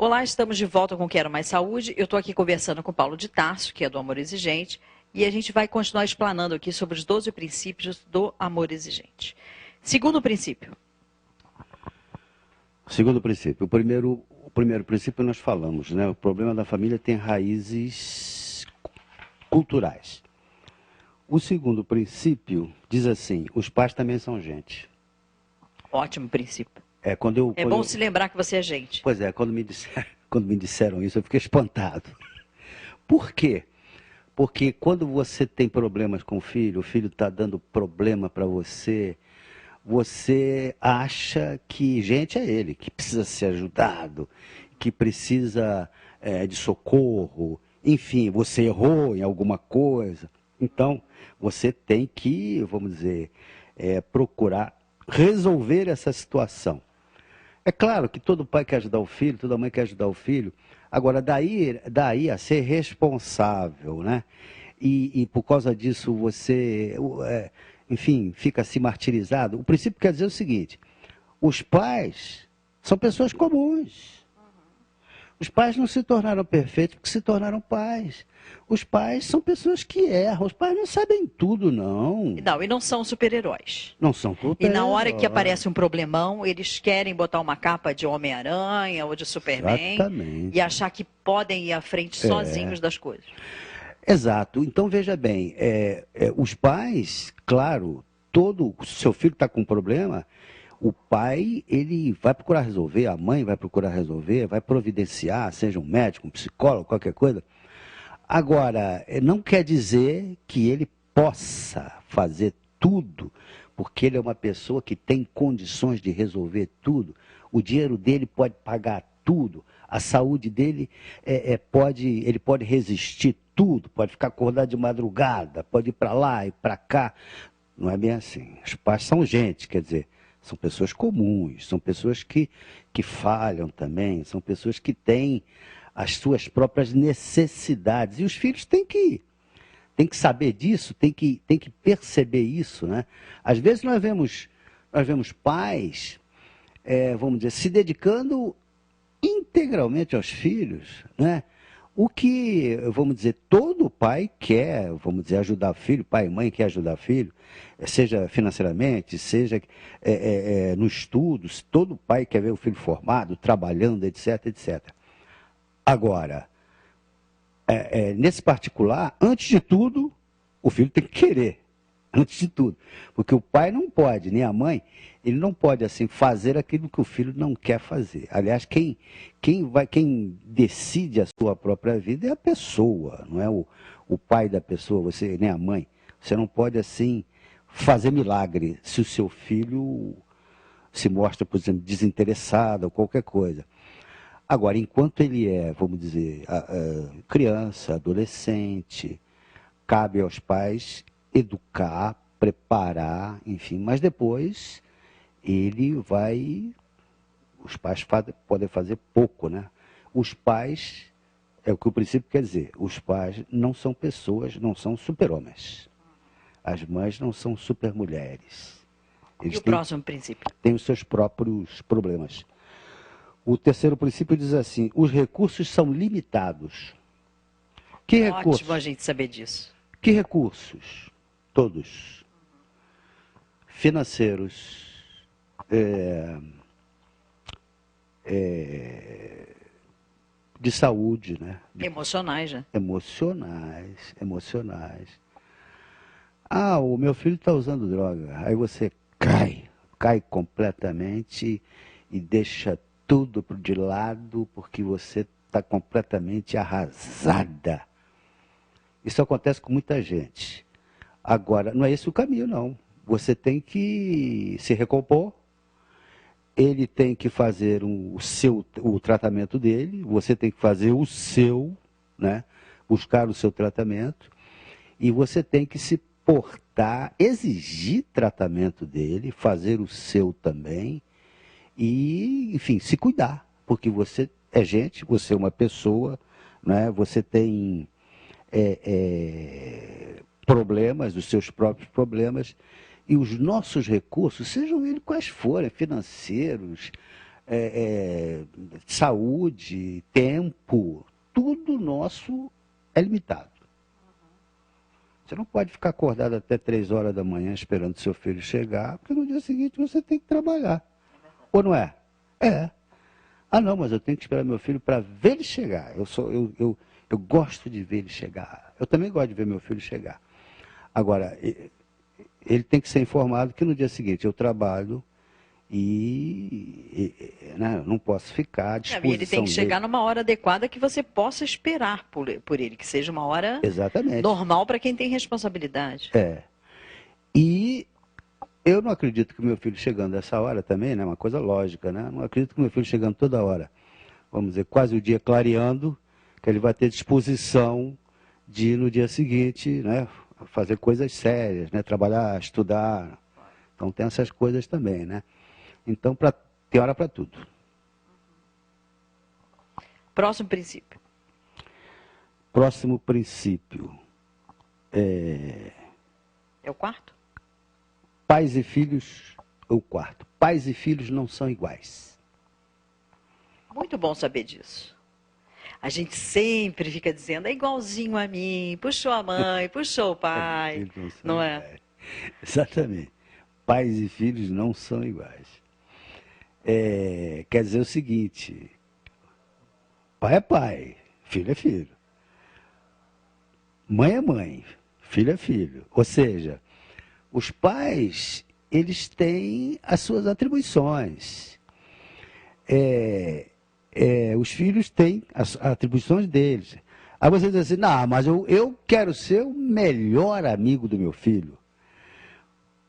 Olá, estamos de volta com Quero Mais Saúde. Eu estou aqui conversando com o Paulo de Tarso, que é do Amor Exigente, e a gente vai continuar explanando aqui sobre os 12 princípios do amor exigente. Segundo princípio. Segundo princípio. O primeiro princípio nós falamos, né? O problema da família tem raízes culturais. O segundo princípio diz assim: os pais também são gente. Ótimo princípio. É bom se lembrar que você é gente. Pois é, quando me disseram isso, eu fiquei espantado. Por quê? Porque quando você tem problemas com o filho está dando problema para você, você acha que gente é ele, que precisa ser ajudado, que precisa de socorro, enfim, você errou em alguma coisa. Então, você tem que, vamos dizer, procurar resolver essa situação. É claro que todo pai quer ajudar o filho, toda mãe quer ajudar o filho. Agora, daí a ser responsável, né? E por causa disso você, enfim, fica assim martirizado. O princípio quer dizer o seguinte: os pais são pessoas comuns. Os pais não se tornaram perfeitos porque se tornaram pais. Os pais são pessoas que erram. Os pais não sabem tudo, não. Não, e não são super-heróis. Não são super-heróis. E na hora que aparece um problemão, eles querem botar uma capa de Homem-Aranha ou de Superman. Exatamente. E achar que podem ir à frente sozinhos das coisas. Exato. Então, veja bem, os pais, claro, todo seu filho está com um problema, o pai, ele vai procurar resolver, a mãe vai procurar resolver, vai providenciar, seja um médico, um psicólogo, qualquer coisa. Agora, não quer dizer que ele possa fazer tudo, porque ele é uma pessoa que tem condições de resolver tudo. O dinheiro dele pode pagar tudo, a saúde dele ele pode resistir tudo, pode ficar acordado de madrugada, pode ir para lá e para cá. Não é bem assim. Os pais são gente, quer dizer, são pessoas comuns, são pessoas que falham também, são pessoas que têm as suas próprias necessidades. E os filhos têm que saber disso, têm que perceber isso, né? Às vezes nós vemos pais, vamos dizer, se dedicando integralmente aos filhos, né? O que, vamos dizer, todo pai quer, vamos dizer, ajudar o filho, pai e mãe quer ajudar o filho, seja financeiramente, seja no estudo, todo pai quer ver o filho formado, trabalhando, etc, etc. Agora, nesse particular, antes de tudo, o filho tem que querer, antes de tudo. Porque o pai não pode, nem a mãe, ele não pode assim fazer aquilo que o filho não quer fazer. Aliás, quem decide a sua própria vida é a pessoa, não é o pai da pessoa, você nem a mãe. Você não pode assim fazer milagre se o seu filho se mostra, por exemplo, desinteressado ou qualquer coisa. Agora, enquanto ele vamos dizer, criança, adolescente, cabe aos pais educar, preparar, enfim, mas depois os pais podem fazer pouco, né? Os pais, é o que o princípio quer dizer, os pais não são pessoas, não são super-homens. As mães não são super-mulheres. E o próximo princípio? Têm os seus próprios problemas. O terceiro princípio diz assim: os recursos são limitados. Que recursos? Ótimo a gente saber disso. Que recursos? Todos. Financeiros, de saúde, né? Emocionais, né? Emocionais. Ah, o meu filho está usando droga. Aí você cai completamente e deixa tudo de lado porque você está completamente arrasada. Isso acontece com muita gente. Agora, não é esse o caminho, não. Você tem que se recompor, ele tem que fazer o tratamento dele, você tem que fazer o seu, né? Buscar o seu tratamento, e você tem que se portar, exigir tratamento dele, fazer o seu também, e, enfim, se cuidar, porque você é gente, você é uma pessoa, né? Você tem problemas, os seus próprios problemas, e os nossos recursos, sejam eles quais forem, financeiros, saúde, tempo, tudo nosso é limitado. Você não pode ficar acordado até 3 horas da manhã esperando seu filho chegar, porque no dia seguinte você tem que trabalhar. Ou não é? É. Ah, não, mas eu tenho que esperar meu filho para ver ele chegar. Eu gosto de ver ele chegar. Eu também gosto de ver meu filho chegar. Agora, ele tem que ser informado que no dia seguinte eu trabalho né, não posso ficar à disposição E ele tem que chegar numa hora adequada que você possa esperar por ele, que seja uma hora Exatamente. normal para quem tem responsabilidade. E eu não acredito que o meu filho chegando essa hora também, né, uma coisa lógica, né? Não acredito que o meu filho chegando toda hora, vamos dizer, quase o dia clareando, que ele vai ter disposição de no dia seguinte, né, fazer coisas sérias, né, trabalhar, estudar. Então tem essas coisas também, né? Então tem hora para tudo. Próximo princípio. Próximo princípio. É o quarto? Pais e filhos, o quarto. Pais e filhos não são iguais. Muito bom saber disso. A gente sempre fica dizendo, é igualzinho a mim, puxou a mãe, puxou o pai, não é? Exatamente. Pais e filhos não são iguais. Quer dizer o seguinte, pai é pai, filho é filho. Mãe é mãe, filho é filho. Ou seja, os pais, eles têm as suas atribuições. Os filhos têm as atribuições deles. Aí você diz assim, não, mas eu quero ser o melhor amigo do meu filho.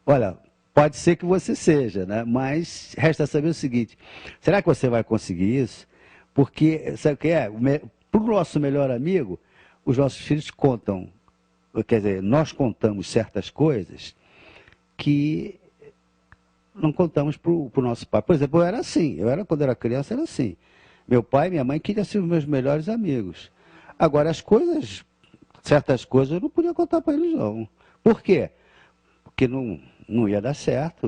Olha, pode ser que você seja, né? Mas resta saber o seguinte, será que você vai conseguir isso? Porque, sabe o que é? Para o nosso melhor amigo, os nossos filhos contam, quer dizer, nós contamos certas coisas que não contamos para o nosso pai. Por exemplo, eu era assim, quando era criança, era assim. Meu pai e minha mãe queriam ser os meus melhores amigos. Agora, certas coisas eu não podia contar para eles, não. Por quê? Porque não ia dar certo.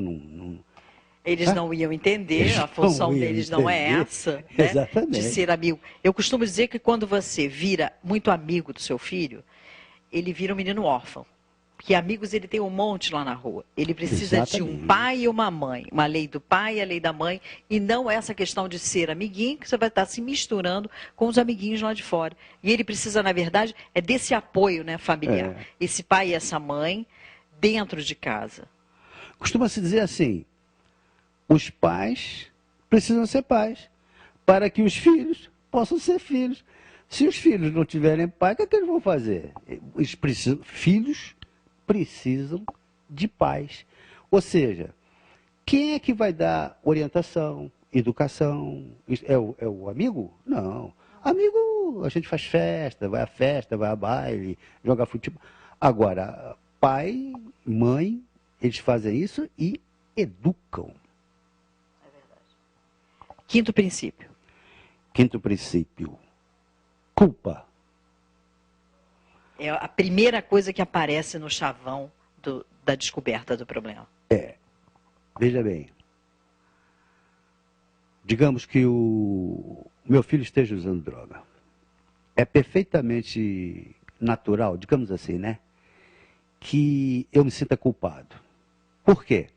Eles não iam entender, a função deles não é essa, né? Exatamente. De ser amigo. Eu costumo dizer que quando você vira muito amigo do seu filho, ele vira um menino órfão. Porque amigos ele tem um monte lá na rua. Ele precisa Exatamente. de um pai e uma mãe. Uma lei do pai e a lei da mãe. E não essa questão de ser amiguinho, que você vai estar se misturando com os amiguinhos lá de fora. E ele precisa, na verdade, desse apoio, né, familiar. Esse pai e essa mãe dentro de casa. Costuma-se dizer assim, os pais precisam ser pais, para que os filhos possam ser filhos. Se os filhos não tiverem pai, o que é que eles vão fazer? Filhos precisam de pais. Ou seja, quem é que vai dar orientação, educação? É o amigo? Não. Amigo, a gente faz festa, vai a baile, joga futebol. Agora, pai, mãe, eles fazem isso e educam. É verdade. Quinto princípio. Quinto princípio. Culpa. É a primeira coisa que aparece no chavão da descoberta do problema. Veja bem. Digamos que o meu filho esteja usando droga. É perfeitamente natural, digamos assim, né? Que eu me sinta culpado. Por quê?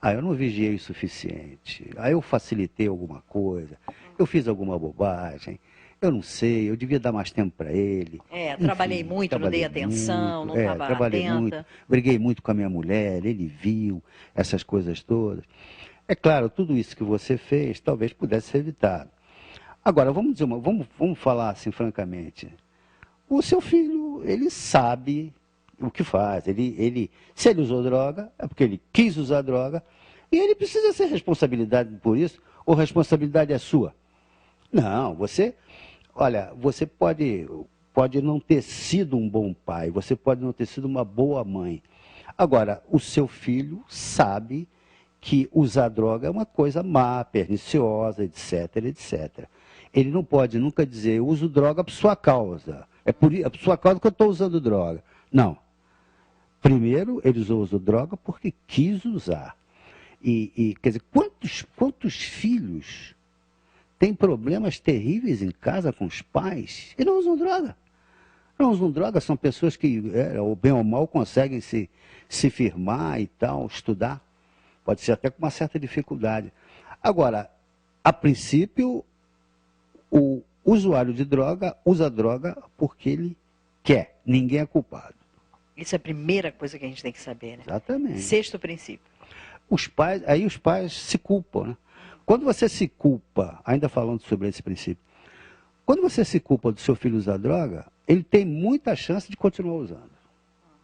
Eu não vigiei o suficiente. Eu facilitei alguma coisa. Eu fiz alguma bobagem. Eu não sei, eu devia dar mais tempo para ele. Enfim, trabalhei muito, não dei atenção, não estava trabalhei atenta. muito, briguei muito com a minha mulher, ele viu essas coisas todas. É claro, tudo isso que você fez talvez pudesse ser evitado. Agora, vamos falar assim francamente. O seu filho, ele sabe o que faz. Se ele usou droga, é porque ele quis usar droga, e ele precisa ser responsabilidade por isso, ou responsabilidade é sua? Não, você pode não ter sido um bom pai, você pode não ter sido uma boa mãe. Agora, o seu filho sabe que usar droga é uma coisa má, perniciosa, etc, etc. Ele não pode nunca dizer, eu uso droga por sua causa. É por sua causa que eu estou usando droga. Não. Primeiro, ele usou droga porque quis usar. Quer dizer, quantos filhos tem problemas terríveis em casa com os pais e não usam droga. Não usam droga, são pessoas que, ou bem ou mal, conseguem se firmar e tal, estudar. Pode ser até com uma certa dificuldade. Agora, a princípio, o usuário de droga usa droga porque ele quer. Ninguém é culpado. Isso é a primeira coisa que a gente tem que saber, né? Exatamente. Sexto princípio. Os pais se culpam, né? Quando você se culpa, ainda falando sobre esse princípio, quando você se culpa do seu filho usar droga, ele tem muita chance de continuar usando.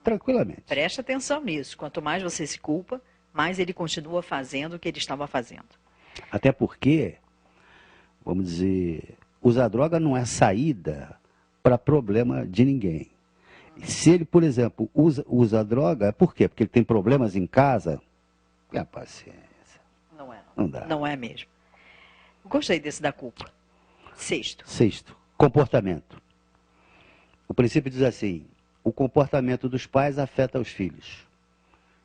Tranquilamente. Preste atenção nisso. Quanto mais você se culpa, mais ele continua fazendo o que ele estava fazendo. Até porque, vamos dizer, usar droga não é saída para problema de ninguém. Se ele, por exemplo, usa droga, é por quê? Porque ele tem problemas em casa? Tenha paciência. Não é. Não dá. Não é mesmo. Gostei desse da culpa. Sexto, comportamento. O princípio diz assim: o comportamento dos pais afeta os filhos.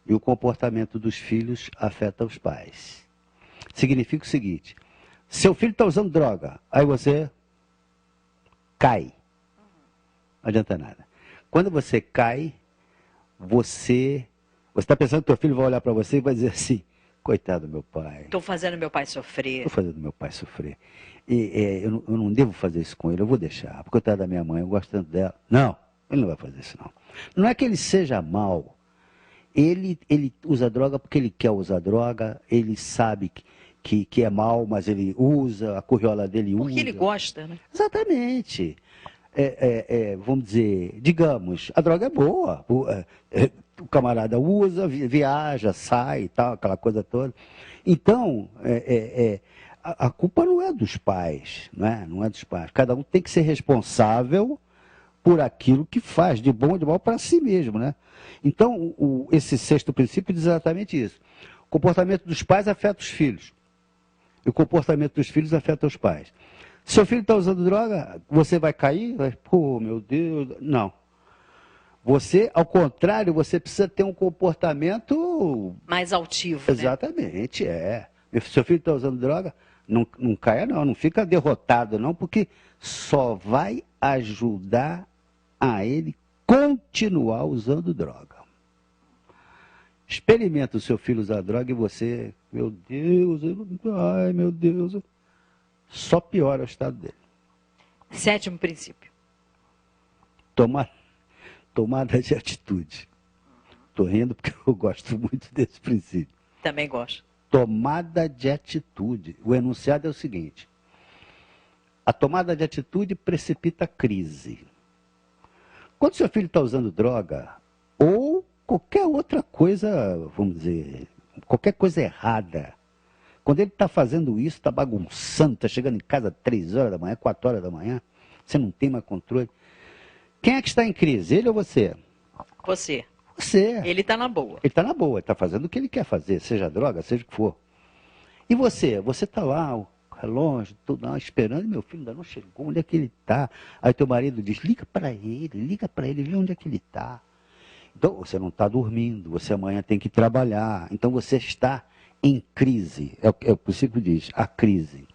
E o comportamento dos filhos afeta os pais. Significa o seguinte: seu filho está usando droga, aí você cai. Não adianta nada. Quando você cai, você está pensando que teu filho vai olhar para você e vai dizer assim: coitado do meu pai. Estou fazendo meu pai sofrer. Estou fazendo meu pai sofrer. Eu não devo fazer isso com ele, eu vou deixar. Porque eu coitado da minha mãe, eu gosto tanto dela. Não, ele não vai fazer isso não. Não é que ele seja mau. Ele usa droga porque ele quer usar droga, ele sabe que é mal, mas ele usa, a curriola dele usa. Porque ele gosta, né? Exatamente. Vamos dizer, digamos, a droga é boa. O camarada usa, viaja, sai e tal, aquela coisa toda. Então, a culpa não é dos pais, não é dos pais. Cada um tem que ser responsável por aquilo que faz, de bom ou de mal, para si mesmo, né? Então, esse sexto princípio diz exatamente isso. O comportamento dos pais afeta os filhos. E o comportamento dos filhos afeta os pais. Seu filho está usando droga, você vai cair? Pô, meu Deus. Não. Você, ao contrário, você precisa ter um comportamento mais altivo, exatamente, né? Seu filho está usando droga, não caia não fica derrotado não, porque só vai ajudar a ele continuar usando droga. Experimenta o seu filho usar droga e você, meu Deus, ai meu Deus, só piora o estado dele. Sétimo princípio. Tomada de atitude. Estou rindo porque eu gosto muito desse princípio. Também gosto. Tomada de atitude. O enunciado é o seguinte: a tomada de atitude precipita a crise. Quando seu filho está usando droga, ou qualquer outra coisa, vamos dizer, qualquer coisa errada, quando ele está fazendo isso, está bagunçando, está chegando em casa 3 horas da manhã, 4 horas da manhã, você não tem mais controle. Quem é que está em crise? Ele ou você? Você. Você. Ele está na boa. Ele está na boa, ele está fazendo o que ele quer fazer, seja droga, seja o que for. E você? Você está lá, o relógio, tudo lá, esperando, meu filho ainda não chegou, onde é que ele está? Aí teu marido diz, liga para ele, vê onde é que ele está. Então, você não está dormindo, você amanhã tem que trabalhar, então você está em crise, é o que o princípio diz, a crise.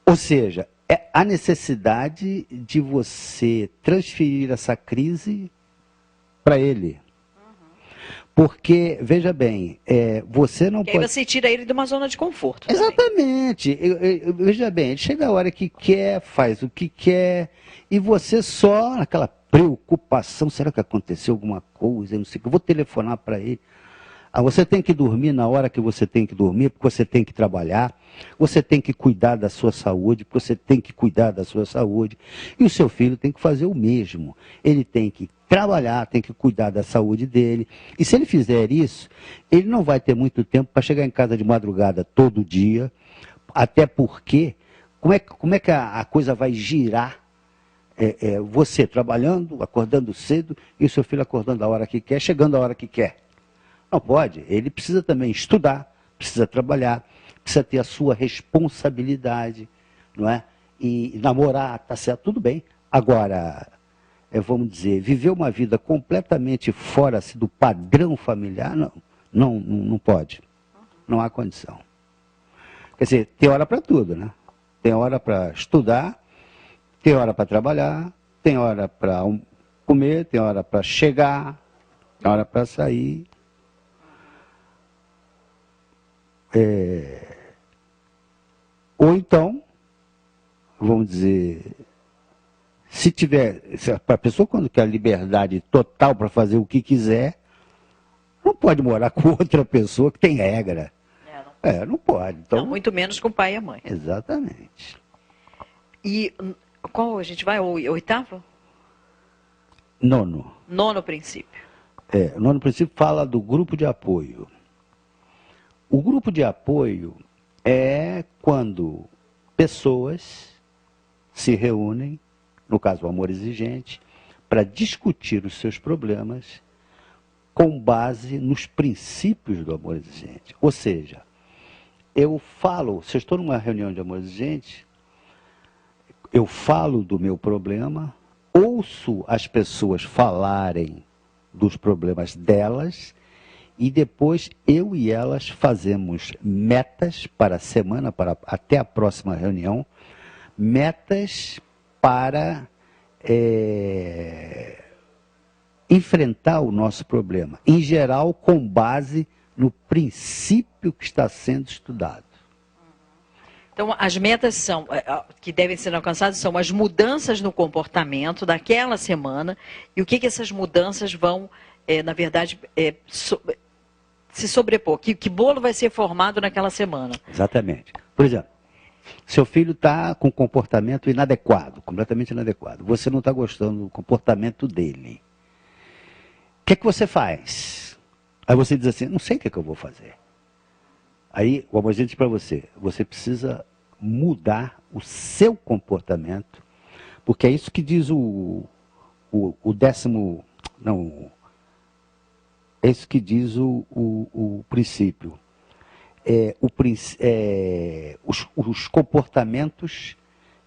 Ou seja, é a necessidade de você transferir essa crise para ele. Porque, veja bem, você não pode... Aí você tira ele de uma zona de conforto. Exatamente. Veja bem, ele chega a hora que quer, faz o que quer, e você só naquela preocupação, será que aconteceu alguma coisa? Eu não sei, eu vou telefonar para ele. Você tem que dormir na hora que você tem que dormir, porque você tem que trabalhar, você tem que cuidar da sua saúde, porque você tem que cuidar da sua saúde. E o seu filho tem que fazer o mesmo. Ele tem que trabalhar, tem que cuidar da saúde dele. E se ele fizer isso, ele não vai ter muito tempo para chegar em casa de madrugada todo dia, até porque, como é que a coisa vai girar? Você trabalhando, acordando cedo, e o seu filho acordando a hora que quer, chegando a hora que quer. Não pode. Ele precisa também estudar, precisa trabalhar, precisa ter a sua responsabilidade, não é? E namorar, tá certo, tudo bem. Agora, vamos dizer, viver uma vida completamente fora do padrão familiar, não pode. Não há condição. Quer dizer, tem hora para tudo, né? Tem hora para estudar, tem hora para trabalhar, tem hora para comer, tem hora para chegar, tem hora para sair. Ou então, vamos dizer, se a pessoa quando quer liberdade total para fazer o que quiser, não pode morar com outra pessoa que tem regra. Não pode. Então, não, muito menos com o pai e a mãe. Exatamente. E qual a gente vai? O oitavo? Nono. Nono princípio. O nono princípio fala do grupo de apoio. O grupo de apoio é quando pessoas se reúnem, no caso o amor exigente, para discutir os seus problemas com base nos princípios do amor exigente. Ou seja, eu falo, se eu estou numa reunião de amor exigente, eu falo do meu problema, ouço as pessoas falarem dos problemas delas e depois eu e elas fazemos metas para a semana, até a próxima reunião, metas para enfrentar o nosso problema, em geral com base no princípio que está sendo estudado. Então, as metas que devem ser alcançadas são as mudanças no comportamento daquela semana e o que essas mudanças vão, na verdade, se sobrepor. Que bolo vai ser formado naquela semana. Exatamente. Por exemplo, seu filho está com um comportamento inadequado, completamente inadequado. Você não está gostando do comportamento dele. O que você faz? Aí você diz assim, não sei o que eu vou fazer. Aí o amor diz para você, você precisa mudar o seu comportamento, porque é isso que diz o décimo, não, é isso que diz o princípio. Os comportamentos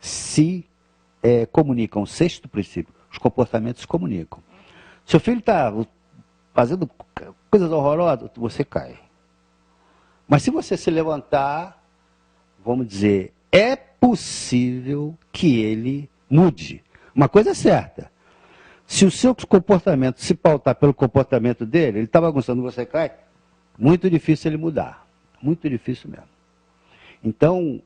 se comunicam. O sexto princípio, os comportamentos se comunicam. Seu filho está fazendo coisas horrorosas, você cai. Mas se você se levantar, vamos dizer, é possível que ele mude. Uma coisa é certa. Se o seu comportamento se pautar pelo comportamento dele, ele está bagunçando, você cai, muito difícil ele mudar. Muito difícil mesmo. Então,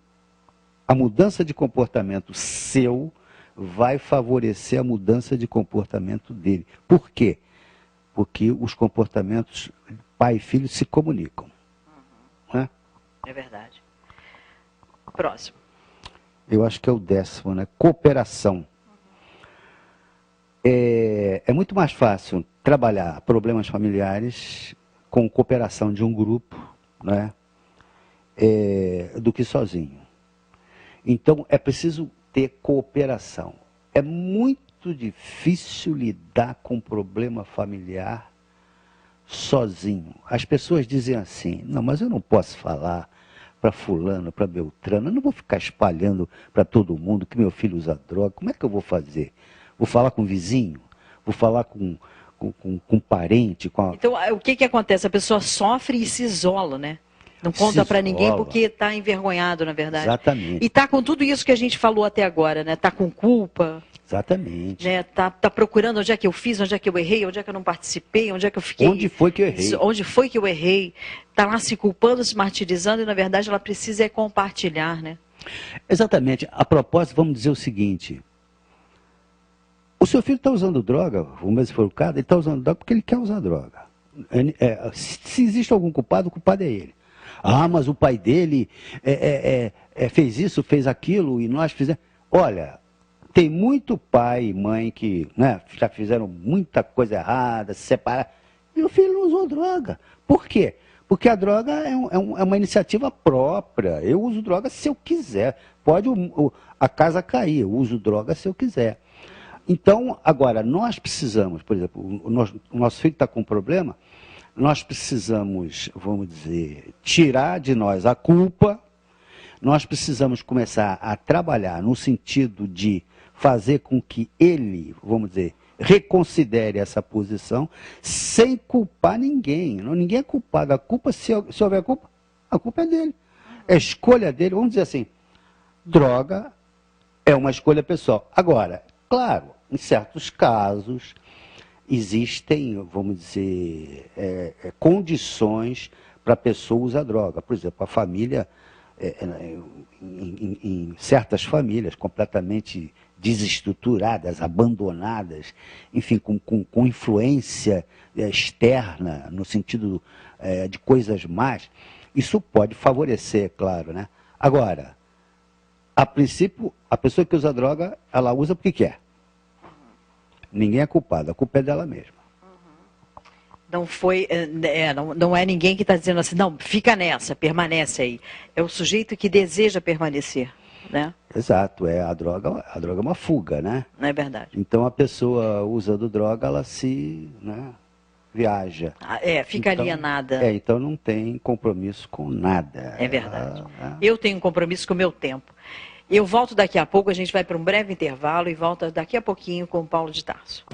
a mudança de comportamento seu vai favorecer a mudança de comportamento dele. Por quê? Porque os comportamentos pai e filho se comunicam. Né? É verdade. Próximo. Eu acho que é o 10º, né? Cooperação. É muito mais fácil trabalhar problemas familiares com cooperação de um grupo, né? Do que sozinho. Então, é preciso ter cooperação. É muito difícil lidar com problema familiar sozinho. As pessoas dizem assim, não, mas eu não posso falar para fulano, para Beltrano, eu não vou ficar espalhando para todo mundo que meu filho usa droga, como é que eu vou fazer? Vou falar com o vizinho? Vou falar com parente? Então, o que acontece? A pessoa sofre e se isola, né? Não conta para ninguém porque está envergonhado, na verdade. Exatamente. E está com tudo isso que a gente falou até agora, né? Está com culpa. Exatamente. Né? Tá procurando onde é que eu fiz, onde é que eu errei, onde é que eu não participei, onde é que eu fiquei. Onde foi que eu errei? Onde foi que eu errei. Está lá se culpando, se martirizando e, na verdade, ela precisa compartilhar, né? Exatamente. A propósito, vamos dizer o seguinte. O seu filho está usando droga, vamos ver se for o caso, ele está usando droga porque ele quer usar droga. Se existe algum culpado, o culpado é ele. Ah, mas o pai dele fez isso, fez aquilo, e nós fizemos... Olha, tem muito pai e mãe que, né, já fizeram muita coisa errada, se separaram, e o filho não usou droga. Por quê? Porque a droga é uma iniciativa própria. Eu uso droga se eu quiser. Pode a casa cair, eu uso droga se eu quiser. Então, agora, nós precisamos, por exemplo, o nosso filho está com um problema, nós precisamos, vamos dizer, tirar de nós a culpa, nós precisamos começar a trabalhar no sentido de fazer com que ele, vamos dizer, reconsidere essa posição, sem culpar ninguém. Ninguém é culpado. A culpa, se houver culpa, a culpa é dele. É a escolha dele. Vamos dizer assim, droga é uma escolha pessoal. Agora, claro, em certos casos, existem, vamos dizer, condições para a pessoa usar droga. Por exemplo, a família, em certas famílias completamente desestruturadas, abandonadas, enfim, com influência externa, no sentido de coisas más, isso pode favorecer, claro, né? Agora, a princípio, a pessoa que usa droga, ela usa porque quer. Ninguém é culpado, a culpa é dela mesma. Não foi, não é ninguém que está dizendo assim, não, fica nessa, permanece aí. É o sujeito que deseja permanecer, né? Exato, a droga é uma fuga, né? Não é verdade. Então a pessoa usando droga, ela viaja. Fica então, alienada. Então não tem compromisso com nada. É verdade. Eu tenho compromisso com o meu tempo. Eu volto daqui a pouco, a gente vai para um breve intervalo e volta daqui a pouquinho com o Paulo de Tarso.